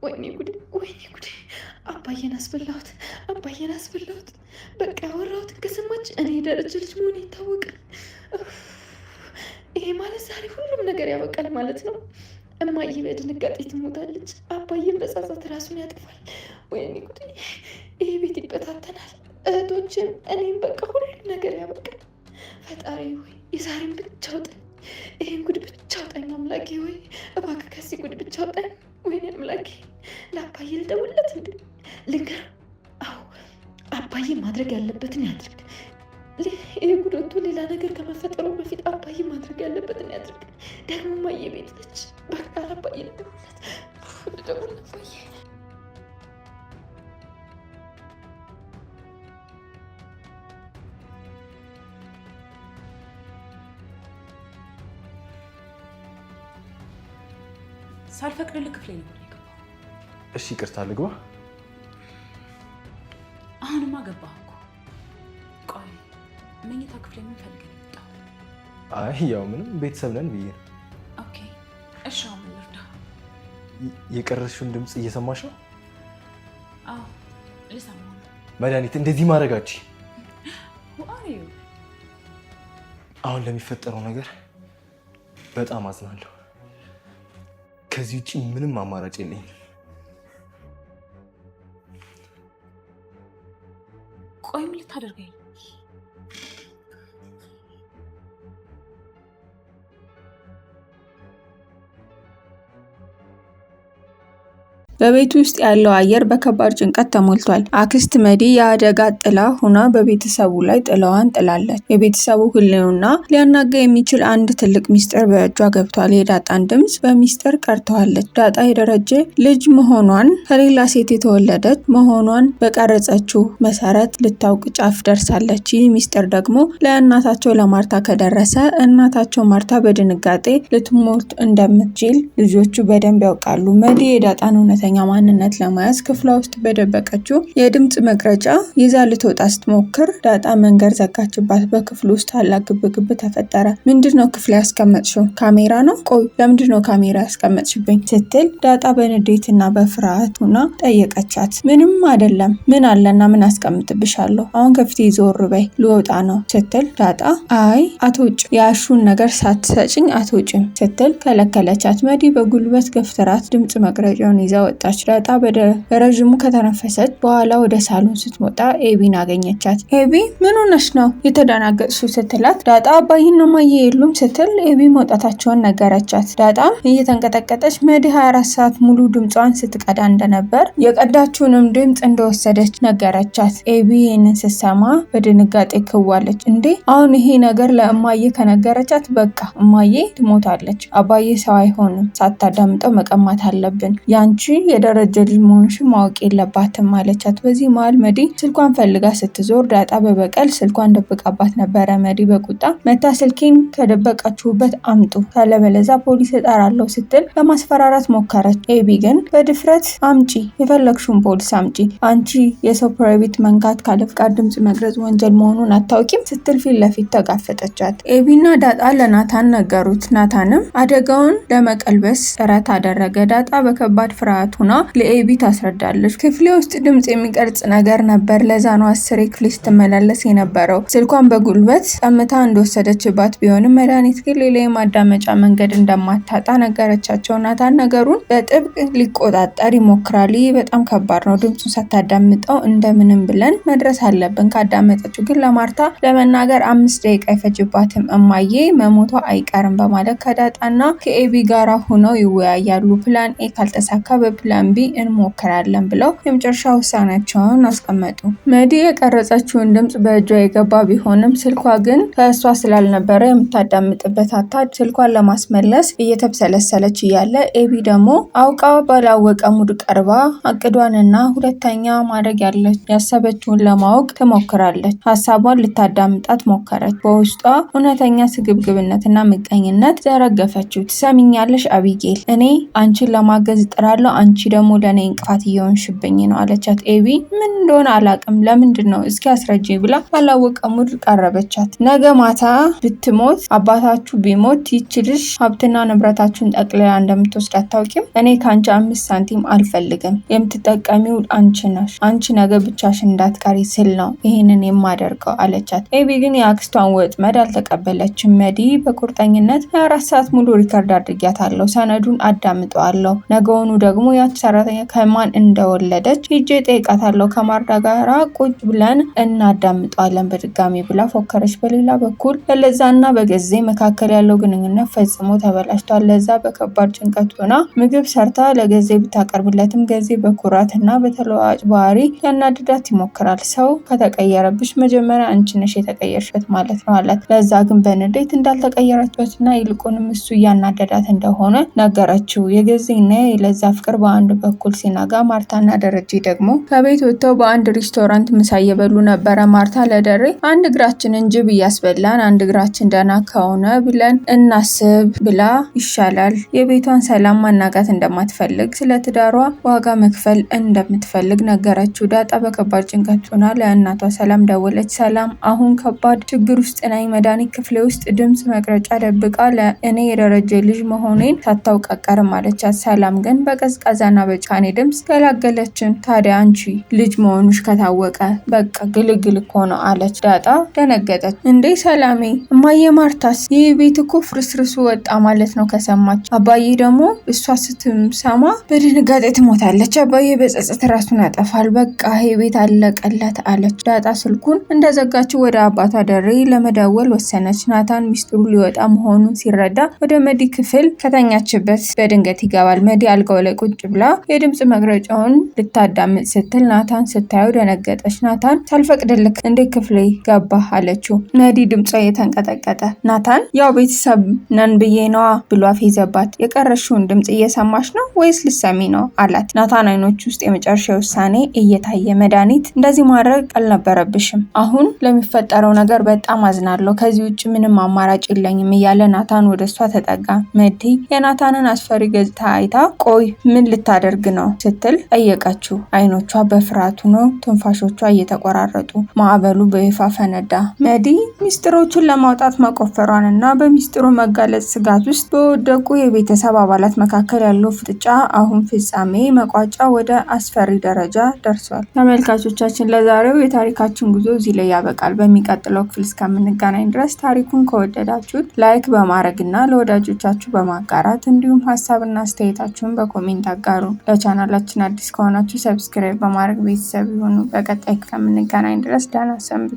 ወይኔ ጉዴ ወይኔ ጉዴ! አባዬን አስበላሁት። በቃ ያወራሁትን ከሰማች እኔ የደረጀ ልጅ መሆን ይታወቃል። ይሄ ማለት ዛሬ ሁሉም ነገር ያበቃል ማለት ነው። እማዬ በድንጋጤ ትሞታለች። አባዬን በጸጸት ራሱን ያጠፋል። ወይኔ ጉዴ! ይሄ ቤት ይበታተናል። እህቶችም እኔም በቃ ሁሉም ነገር ያበቃል። ፈጣሪ ሆይ የዛሬን ብቻ አውጣኝ። ይሄን ጉድ ብቻ አውጣኝ አምላኬ ሆይ እባክህ ከዚህ ጉድ ብቻ አውጣኝ። ወይኔ አምላኬ! ለአባዬ ልደውልለት እንዴ? ልንገር? አዎ አባዬ ማድረግ ያለበትን ያድርግ። ይሄ ጉድ ወጥቶ ሌላ ነገር ከመፈጠሩ በፊት አባዬ ማድረግ ያለበትን ያድርግ። ደግሞ እማዬ ቤት ነች። በቃ አባዬ ልደውልለት አባዬ። ሳልፈቅድልህ ክፍሌ ነው የገባው። እሺ ይቅርታ ልግባ? አሁንማ ገባህ እኮ። ቆይ መኝታ ክፍሌ ምን ፈልገህ ነው የመጣው? አይ ያው ምንም ቤተሰብ ነን ብዬ ነው። ኦኬ እሺ፣ አሁን ምን ልርዳህ? የቀረሽውን ድምፅ እየሰማሽ ነው? አዎ ልሰማው ነው። መድኃኒት እንደዚህ ማድረጋችሁ ዋዩ። አሁን ለሚፈጠረው ነገር በጣም አዝናለሁ። ከዚህ ውጭ ምንም አማራጭ የለኝም። ቆይ ምን ልታደርገኝ? በቤት ውስጥ ያለው አየር በከባድ ጭንቀት ተሞልቷል። አክስት መዲ የአደጋ ጥላ ሆና በቤተሰቡ ላይ ጥላዋን ጥላለች። የቤተሰቡ ህልውና ሊያናጋ የሚችል አንድ ትልቅ ሚስጥር በእጇ ገብቷል። የዳጣን ድምፅ በሚስጥር ቀርተዋለች። ዳጣ የደረጀ ልጅ መሆኗን ከሌላ ሴት የተወለደች መሆኗን በቀረጸችው መሰረት ልታውቅ ጫፍ ደርሳለች። ይህ ሚስጥር ደግሞ ለእናታቸው ለማርታ ከደረሰ እናታቸው ማርታ በድንጋጤ ልትሞት እንደምትችል ልጆቹ በደንብ ያውቃሉ። መዲ የዳጣን እውነተኛ ማንነት ለመያዝ ክፍሏ ውስጥ በደበቀችው የድምፅ መቅረጫ ይዛ ልትወጣ ስትሞክር ዳጣ መንገድ ዘጋችባት። በክፍሉ ውስጥ ታላቅ ግብግብ ተፈጠረ። ምንድነው ክፍል ያስቀመጥሽው? ካሜራ ነው? ቆይ ለምንድነው ካሜራ ያስቀመጥሽብኝ? ስትል ዳጣ በንዴትና በፍርሃት ሆና ጠየቀቻት። ምንም አይደለም። ምን አለና ምን አስቀምጥብሻለሁ? አሁን ከፊቴ ዞር በይ፣ ልወጣ ነው ስትል ዳጣ አይ አትወጪ፣ ያሹን ነገር ሳትሰጭኝ አትወጪም ስትል ከለከለቻት። መዲ በጉልበት ገፍትራት ድምፅ መቅረጫውን ይዛ ወጣች። ዳጣ በረዥሙ ከተነፈሰች በኋላ ወደ ሳሎን ስትወጣ ኤቢን አገኘቻት። ኤቢ ምን ሆነሽ ነው የተደናገጥሽው? ስትላት ዳጣ አባዬና እማዬ የሉም ስትል ኤቢ መውጣታቸውን ነገረቻት። ዳጣም እየተንቀጠቀጠች መዲ 24 ሰዓት ሙሉ ድምጿን ስትቀዳ እንደነበር የቀዳችውንም ድምፅ እንደወሰደች ነገረቻት። ኤቢ ይህንን ስትሰማ በድንጋጤ ክዋለች። እንዴ አሁን ይሄ ነገር ለእማዬ ከነገረቻት በቃ እማዬ ትሞታለች። አባዬ ሰው አይሆንም፣ ሳታዳምጠው መቀማት አለብን። ያንቺ የደረጀ ልጅ መሆንሽን ማወቅ የለባትም አለቻት። በዚህ መሃል መዲ ስልኳን ፈልጋ ስትዞር ዳጣ በበቀል ስልኳን ደብቃባት ነበረ። መዲ በቁጣ መታ ስልኬን ከደበቃችሁበት አምጡ ካለበለዛ ፖሊስ እጠራለሁ ስትል ለማስፈራራት ሞከረች። ኤቢ ግን በድፍረት አምጪ፣ የፈለግሽውን ፖሊስ አምጪ፣ አንቺ የሰው ፕራይቬት መንካት ካለ ፍቃድ ድምፅ መቅረጽ ወንጀል መሆኑን አታውቂም ስትል ፊት ለፊት ተጋፈጠቻት። ኤቢና ዳጣ ለናታን ነገሩት። ናታንም አደጋውን ለመቀልበስ ጥረት አደረገ። ዳጣ በከባድ ፍርሃት ሆና ለኤቢ ታስረዳለች። ክፍሌ ውስጥ ድምፅ የሚቀርጽ ነገር ነበር። ለዛ ነው 10 ክፍሌ ስትመላለስ የነበረው። ስልኳን በጉልበት ቀምታ እንደወሰደችባት ቢሆንም መድኃኒት ግን ሌላ የማዳመጫ መንገድ እንደማታጣ ነገረቻቸው። ናታን ነገሩን በጥብቅ ሊቆጣጠር ይሞክራል። ይህ በጣም ከባድ ነው። ድምፁን ሳታዳምጠው እንደምንም ብለን መድረስ አለብን። ካዳመጠችው ግን ለማርታ ለመናገር 5 ደቂቃ አይፈጅባትም። እማዬ መሞቷ አይቀርም በማለት ከዳጣና ከኤቢ ጋራ ሆነው ይወያያሉ። ፕላን ኤ ካልተሳካ በፕላን ቢ እንሞክራለን ብለው የመጨረሻ ውሳኔያቸውን አስቀመጡ። መዲ የቀረጸችውን ድምፅ በእጇ የገባ ቢሆንም ስልኳ ግን ከእሷ ስላልነበረ የምታዳምጥበት አታ ስልኳን ለማስመለስ እየተብሰለሰለች እያለ ኤቢ ደግሞ አውቃ ባላወቀ ሙድ ቀርባ አቅዷንና ሁለተኛ ማድረግ ያሰበችውን ለማወቅ ትሞክራለች። ሀሳቧን ልታዳምጣት ሞከረች። በውስጧ እውነተኛ ስግብግብነትና ምቀኝነት ዘረገፈችው። ትሰሚኛለሽ አቢጌል፣ እኔ አንቺን ለማገዝ እጥራለሁ፣ አንቺ አንቺ ደግሞ ለእኔ እንቅፋት እየሆንሽብኝ ነው አለቻት። ኤቢ ምን እንደሆነ አላውቅም፣ ለምንድን ነው እስኪ አስረጅኝ ብላ ባላወቀ ሙድ ቀረበቻት። ነገ ማታ ብትሞት አባታችሁ ቢሞት ይች ልጅ ሀብትና ንብረታችሁን ጠቅልላ እንደምትወስድ አታውቂም? እኔ ከአንቺ 5 ሳንቲም አልፈልግም። የምትጠቀሚው አንቺ ነሽ። አንቺ ነገ ብቻሽን እንዳትቀሪ ስል ነው ይህንን የማደርገው አለቻት። ኤቢ ግን የአክስቷን ወጥመድ አልተቀበለችም። መዲ በቁርጠኝነት 24 ሰዓት ሙሉ ሪከርድ አድርጊያታለሁ፣ ሰነዱን አዳምጠዋለሁ። ነገውኑ ደግሞ ያች ሰራተኛ ከማን እንደወለደች ሂጄ ጠይቃታለሁ። ከማርዳ ጋራ ቁጭ ብለን እናዳምጠዋለን በድጋሚ ብላ ፎከረች። በሌላ በኩል በለዛና በገዜ መካከል ያለው ግንኙነት ፈጽሞ ተበላሽቷል። ለዛ በከባድ ጭንቀት ሆና ምግብ ሰርታ ለገዜ ብታቀርብለትም ገዜ በኩራትና በተለዋጭ ባህሪ ያናድዳት ይሞክራል። ሰው ከተቀየረብሽ መጀመሪያ አንቺ ነሽ የተቀየርሽበት ማለት ነው አላት። ለዛ ግን በንዴት እንዳልተቀየረችበትና ይልቁንም እሱ እያናደዳት እንደሆነ ነገረችው። የገዜና የለዛ ፍቅር በአንድ በኩል ሲናጋ ማርታና ደረጀ ደግሞ ከቤት ወጥተው በአንድ ሬስቶራንት ምሳ እየበሉ ነበረ። ማርታ ለደሬ አንድ እግራችንን ጅብ እያስበላን አንድ እግራችን ደህና ከሆነ ብለን እናስብ ብላ ይሻላል የቤቷን ሰላም ማናጋት እንደማትፈልግ ስለ ትዳሯ ዋጋ መክፈል እንደምትፈልግ ነገረችው። ዳጣ በከባድ ጭንቀት ሆና ለእናቷ ሰላም ደወለች። ሰላም አሁን ከባድ ችግር ውስጥ ነኝ። መድኃኒት ክፍሌ ውስጥ ድምፅ መቅረጫ ደብቃ ለእኔ የደረጀ ልጅ መሆኔን ሳታውቅ ቀርም አለቻት። ሰላም ግን በቀዝቃዛና በጫኔ ድምፅ ገላገለችን። ታዲያ አንቺ ልጅ መሆኑሽ ከታወቀ በቃ ግልግል እኮ ነው አለች። ዳጣ ደነገጠች። እንዴ ሰላሜ፣ እማዬ ማርታስ? ይህ ቤት እኮ ፍርስርሱ ወጣ ማለት ነው ከሰማች። አባዬ ደግሞ እሷ ስትሰማ በድንጋጤ ትሞታለች። አባዬ በጸጸት ራሱን ያጠፋል። በቃ ይሄ ቤት አለቀለት አለች። ዳጣ ስልኩን እንደዘጋችው ወደ አባቷ ደሬ ለመደወል ወሰነች። ናታን ሚስጥሩ ሊወጣ መሆኑን ሲረዳ ወደ መዲ ክፍል ከተኛችበት በድንገት ይገባል። መዲ አልጋው ላይ ቁጭ ብላ የድምፅ መግረጫውን ልታዳምጥ ስትል ናታን ስታየው ደነገጠች። ናታን ሳልፈቅድልክ እንዴት ክፍሌ ገባ አለችው። መዲ ድምጿ የተንቀጠቀጠ ናታን ያው ቤተሰብ ነን ብዬ ነዋ ብሎ አፌዘባት። የቀረሽውን ድምፅ እየሰማሽ ነው ወይስ ልሰሚ ነው አላት። ናታን አይኖች ውስጥ የመጨረሻ ውሳኔ እየታየ መድኃኒት እንደዚህ ማድረግ አልነበረብሽም። አሁን ለሚፈጠረው ነገር በጣም አዝናለሁ። ከዚህ ውጭ ምንም አማራጭ የለኝም እያለ ናታን ወደ እሷ ተጠጋ። መዲ የናታንን አስፈሪ ገጽታ አይታ ቆይ ምን ልታደርግ ነው ስትል ጠየቀችው። አይኖቿ በፍርሃት ነው፣ ትንፋሾቿ እየተቆራረጡ። ማዕበሉ በይፋ ፈነዳ። መዲ ሚስጥሮቹን ለማውጣት መቆፈሯን እና በሚስጥሩ መጋለጥ ስጋት ውስጥ በወደቁ የቤተሰብ አባላት መካከል ያለው ፍጥጫ አሁን ፍጻሜ መቋጫ ወደ አስፈሪ ደረጃ ደርሷል። ተመልካቾቻችን ለዛሬው የታሪካችን ጉዞ እዚህ ላይ ያበቃል። በሚቀጥለው ክፍል እስከምንገናኝ ድረስ ታሪኩን ከወደዳችሁት ላይክ በማድረግ እና ለወዳጆቻችሁ በማጋራት እንዲሁም ሀሳብና አስተያየታችሁን በኮሜንት አጋሩ። ለቻናላችን አዲስ ከሆናችሁ ሰብስክራይብ በማድረግ ቤተሰብ ይሁኑ። በቀጣይ እስከምንገናኝ ድረስ ደህና ሰንብቱ።